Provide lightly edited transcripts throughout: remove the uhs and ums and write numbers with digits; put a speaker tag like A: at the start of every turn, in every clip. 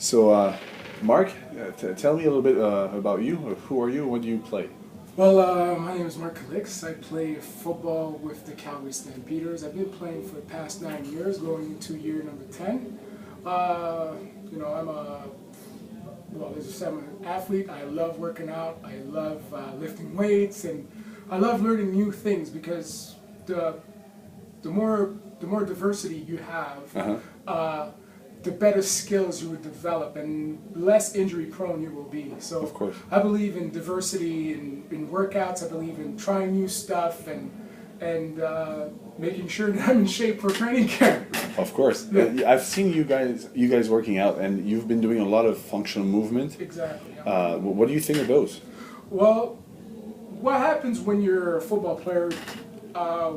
A: So, Mark, tell me a little bit about you. Who are you? What do you play?
B: Well, my name is Mark Calix. I play football with the Calgary Stampeders. I've been playing for the past 9 years, going into year number 10. I'm as I said, I'm an athlete. I love working out. I love lifting weights, and I love learning new things because the more diversity you have, the better skills you would develop and less injury prone you will be. So
A: of course.
B: I believe in diversity in workouts. I believe in trying new stuff and making sure that I'm in shape for training camp.
A: Of course.
B: Yeah.
A: I've seen you guys working out, and you've been doing a lot of functional movement.
B: Exactly.
A: What do you think of those?
B: Well, what happens when you're a football player,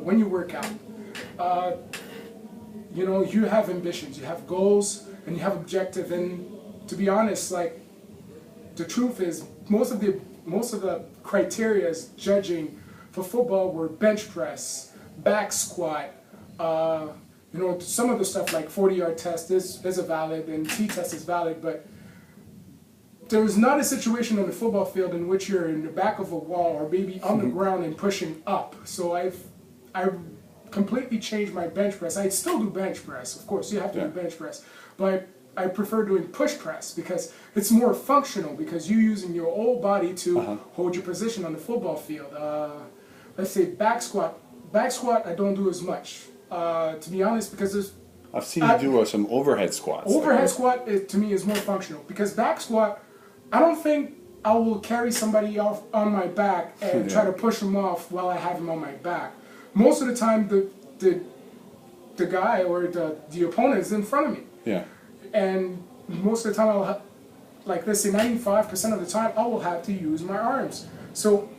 B: when you work out? You have ambitions, you have goals, and you have objective. And to be honest, like, the truth is, most of the criteria judging for football were bench press, back squat. Some of the stuff like 40-yard test is a valid, and T-test is valid, but there's not a situation on the football field in which you're in the back of a wall or maybe on the ground and pushing up. So I've completely changed my bench press. I still do bench press, of course, you have to do bench press, but I prefer doing push press because it's more functional, because you're using your whole body to hold your position on the football field. Let's say back squat. Back squat I don't do as much, to be honest, because
A: I've seen you do some overhead squats.
B: Overhead squat to me is more functional, because back squat, I don't think I will carry somebody off on my back and try to push them off while I have them on my back. Most of the time, the guy or the opponent is in front of me.
A: Yeah.
B: And most of the time, let's say 95% of the time, I will have to use my arms. So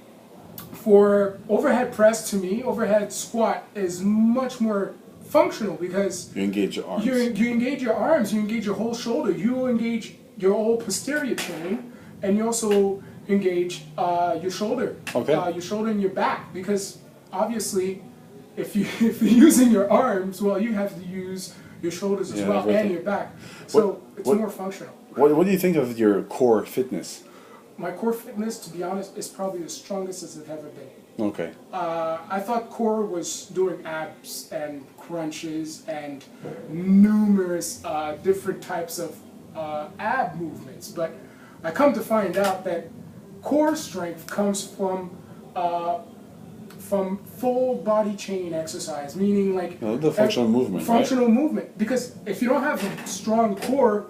B: for overhead press, to me, overhead squat is much more functional, because
A: you engage your arms.
B: You engage your arms, you engage your whole shoulder, you engage your whole posterior chain, and you also engage your shoulder.
A: Okay.
B: Your shoulder and your back, because obviously, if you're using your arms, well, you have to use your shoulders as well, everything. And your back. So it's more functional.
A: What do you think of your core fitness?
B: My core fitness, to be honest, is probably the strongest as it's ever been.
A: Okay.
B: I thought core was doing abs and crunches and numerous different types of ab movements, but I come to find out that core strength comes from full body chain exercise, meaning
A: the functional movement.
B: Functional movement, because if you don't have a strong core,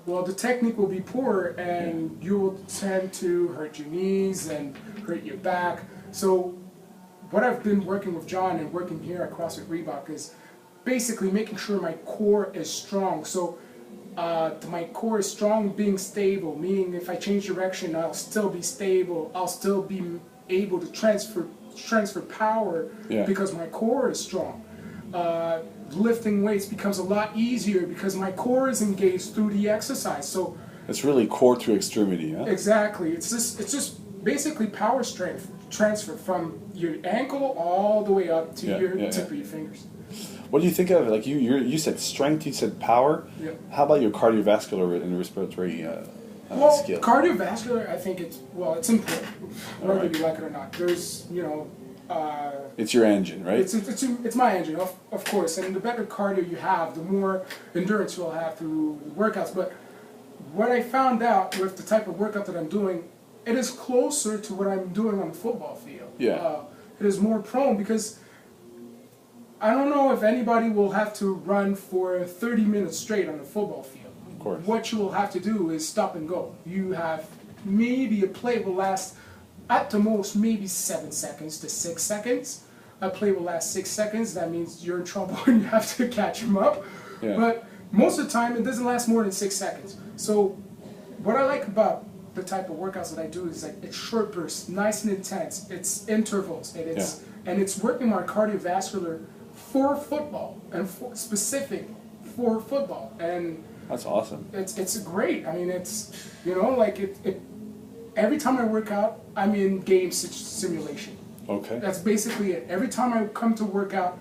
B: well, the technique will be poor, and you will tend to hurt your knees and hurt your back. So what I've been working with John and working here at CrossFit Reebok is basically making sure my core is strong. So my core is strong, being stable, meaning if I change direction, I'll still be stable. I'll still be able to transfer power because my core is strong. Lifting weights becomes a lot easier because my core is engaged through the exercise. So
A: it's really core to extremity, huh?
B: Exactly. It's just basically power strength transfer from your ankle all the way up to your tip of your fingers.
A: What do you think of, you said strength, you said power.
B: Yeah.
A: How about your cardiovascular and respiratory skill?
B: Cardiovascular, I think it's important, whether you like it or not. There's,
A: it's your engine, right?
B: It's my engine, of course. And the better cardio you have, the more endurance you'll have through the workouts. But what I found out with the type of workout that I'm doing, it is closer to what I'm doing on the football field.
A: Yeah.
B: It is more prone, because I don't know if anybody will have to run for 30 minutes straight on the football field.
A: Of course.
B: What you will have to do is stop and go. You have maybe a play will last at the most maybe 7 seconds to 6 seconds. A play will last 6 seconds. That means you're in trouble and you have to catch him up.
A: Yeah.
B: But most of the time, it doesn't last more than 6 seconds. So what I like about the type of workouts that I do is it's short bursts, nice and intense. It's intervals, and it's working my cardiovascular for football and specific for football. And
A: that's awesome.
B: It's great. I mean, it's every time I work out, I'm in game simulation.
A: Okay.
B: That's basically it. Every time I come to work out,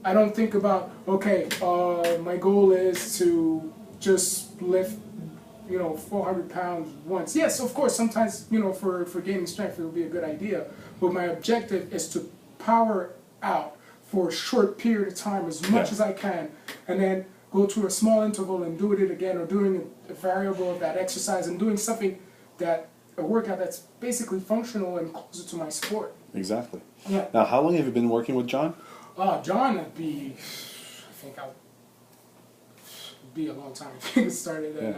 B: I don't think about, okay, my goal is to just lift 400 pounds once. Yes, of course, sometimes, for gaining strength, it will be a good idea. But my objective is to power out for a short period of time as much as I can, and then go to a small interval and do it again, or doing a variable of that exercise and doing something a workout that's basically functional and closer to my sport.
A: Exactly.
B: Yeah.
A: Now, how long have you been working with John?
B: John, I think I'll be a long time. I think it started in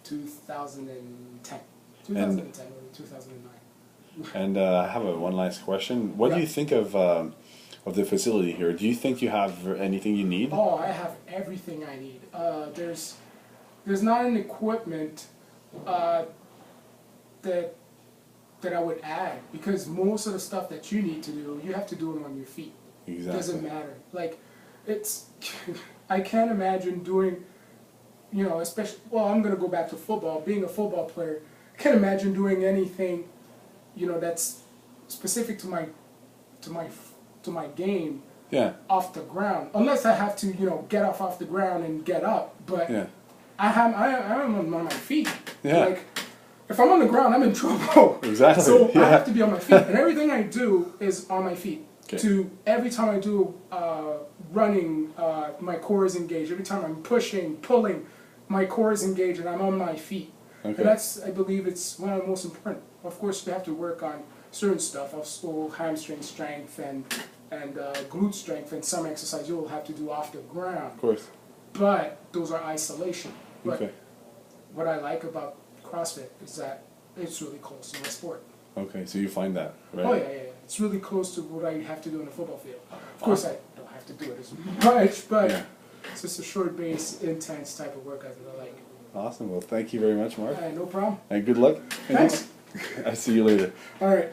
B: 2010. 2010 or 2009.
A: And I have one last question. What do you think of the facility here? Do you think you have anything you need?
B: Oh, I have everything I need. There's not an equipment that I would add, because most of the stuff that you need to do, you have to do it on your feet.
A: Exactly.
B: It doesn't matter. Like, I can't imagine doing, especially, I'm going to go back to football. Being a football player, I can't imagine doing anything, that's specific to my game.
A: Yeah.
B: Off the ground, unless I have to, get off the ground and get up. But I'm on my feet.
A: Yeah.
B: Like, if I'm on the ground, I'm in trouble.
A: Exactly.
B: So I have to be on my feet, and everything I do is on my feet.
A: Okay.
B: Every time I do running, my core is engaged. Every time I'm pushing, pulling, my core is engaged, and I'm on my feet.
A: Okay.
B: And I believe it's one of the most important. Of course, you have to work on certain stuff, also hamstring strength and glute strength, and some exercise you'll have to do off the ground.
A: Of course.
B: But those are isolation. But
A: Okay.
B: what I like about CrossFit is that it's really close to my sport.
A: Okay, so you find that, right?
B: Oh yeah. It's really close to what I have to do in a football field. Of course, I don't have to do it as much, but it's just a short base, intense type of workout that I like.
A: Awesome. Well, thank you very much, Mark.
B: No problem.
A: And good luck.
B: Thanks.
A: I'll see you later.
B: All right.